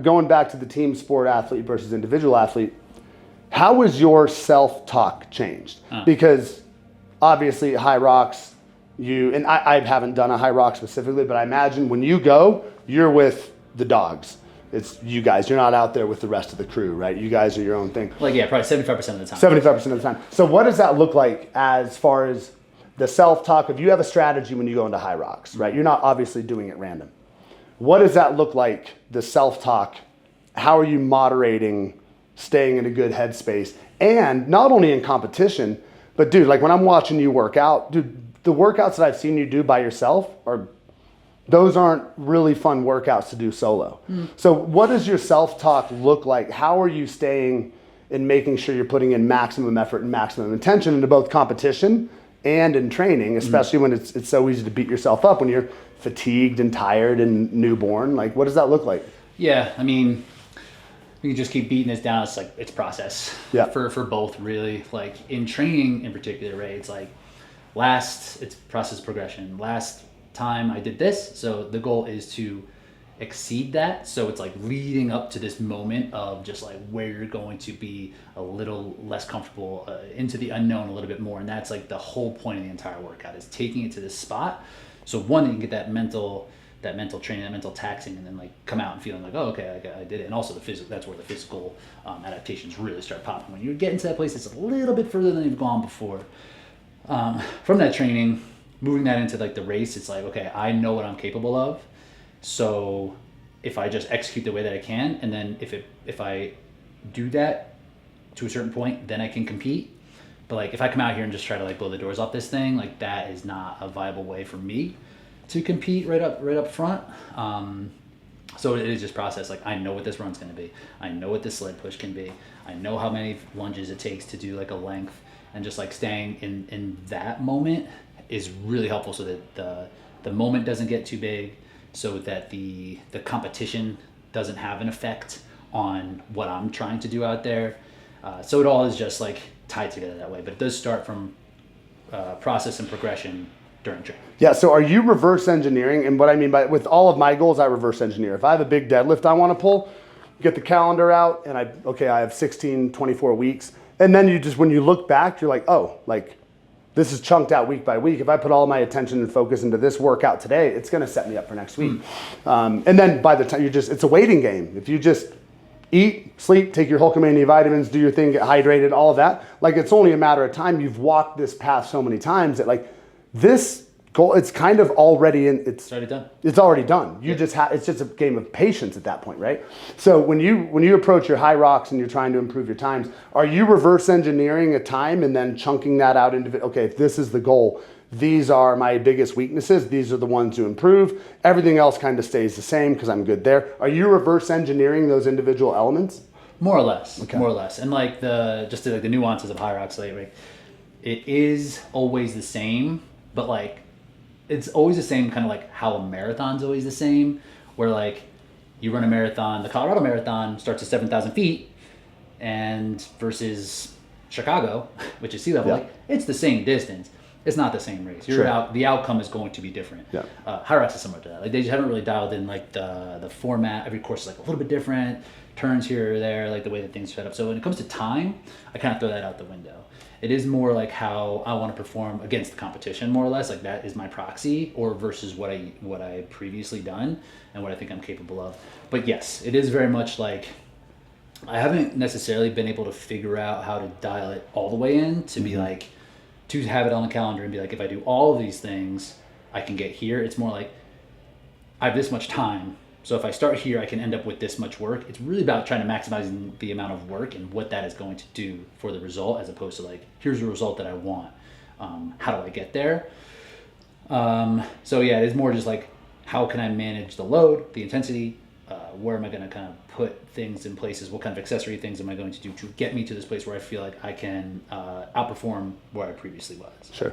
going back to the team sport athlete versus individual athlete, how has your self-talk changed? Because obviously HYROX, and I haven't done a HYROX specifically, but I imagine when you go, you're with the dogs. It's you guys. You're not out there with the rest of the crew, right? You guys are your own thing. Like, yeah, probably 75% of the time. 75% of the time. So what does that look like as far as the self-talk? If you have a strategy when you go into HYROX, right? You're not obviously doing it random. What does that look like, the self-talk? How are you moderating, staying in a good headspace? And not only in competition, but dude, like when I'm watching you work out, dude, the workouts that I've seen you do by yourself those aren't really fun workouts to do solo. So what does your self-talk look like? How are you staying and making sure you're putting in maximum effort and maximum intention into both competition and in training, especially when it's so easy to beat yourself up when you're fatigued and tired and newborn? Like, what does that look like? Yeah, I mean, we can just keep beating this down. It's like, it's process for both, really. Like in training in particular, right? It's like it's process progression. Last time I did this, so the goal is to exceed that. So it's like leading up to this moment of just like where you're going to be a little less comfortable, into the unknown a little bit more. And that's like the whole point of the entire workout, is taking it to this spot. So one, you can get that mental training, that mental taxing, and then like come out and feeling like, oh, okay, I did it. And also that's where the physical adaptations really start popping. When you get into that place, it's a little bit further than you've gone before. From that training, moving that into like the race, it's like, okay, I know what I'm capable of. So if I just execute the way that I can, and then if I do that to a certain point, then I can compete. But like if I come out here and just try to like blow the doors off this thing, like that is not a viable way for me to compete right up front. So it is just process. Like I know what this run's going to be. I know what this sled push can be. I know how many lunges it takes to do like a length, and just like staying in that moment is really helpful, so that the moment doesn't get too big, so that the competition doesn't have an effect on what I'm trying to do out there. So it all is just like tied together that way, but it does start from process and progression during training. Yeah, so are you reverse engineering? And what I mean by, with all of my goals, I reverse engineer. If I have a big deadlift I want to pull, get the calendar out, and I have 16, 24 weeks. And then when you look back, you're like, oh, like this is chunked out week by week. If I put all my attention and focus into this workout today, it's going to set me up for next week. And then by the time it's a waiting game. If you just eat, sleep, take your Hulkamania vitamins, do your thing, get hydrated, all of that, like it's only a matter of time. You've walked this path so many times that like this goal, it's kind of already in. It's already done. It's already done. You just it's just a game of patience at that point, right? So when you approach your HYROX and you're trying to improve your times, are you reverse engineering a time and then chunking that out into, okay, if this is the goal, these are my biggest weaknesses, these are the ones to improve, everything else kind of stays the same because I'm good there. Are you reverse engineering those individual elements? More or less. Okay. More or less. And like the nuances of HYROX, like it is always the same, but like it's always the same, kind of like how a marathon's always the same, where like you run a marathon, the Colorado Marathon starts at 7,000 feet and versus Chicago, which is sea level, like it's the same distance. It's not the same race. The outcome is going to be different. Yeah. HYROX is similar to that. Like they just haven't really dialed in like the format. Every course is like a little bit different, turns here or there, like the way that things are set up. So when it comes to time, I kind of throw that out the window. It is more like how I want to perform against the competition, more or less. Like that is my proxy, or versus what I previously done and what I think I'm capable of. But yes, it is very much like I haven't necessarily been able to figure out how to dial it all the way in to be like, to have it on the calendar and be like, if I do all of these things, I can get here. It's more like I have this much time. So if I start here, I can end up with this much work. It's really about trying to maximize the amount of work and what that is going to do for the result, as opposed to like, here's the result that I want. How do I get there? So yeah, it is more just like, how can I manage the load, the intensity? Where am I going to kind of put things in places? What kind of accessory things am I going to do to get me to this place where I feel like I can outperform where I previously was? Sure.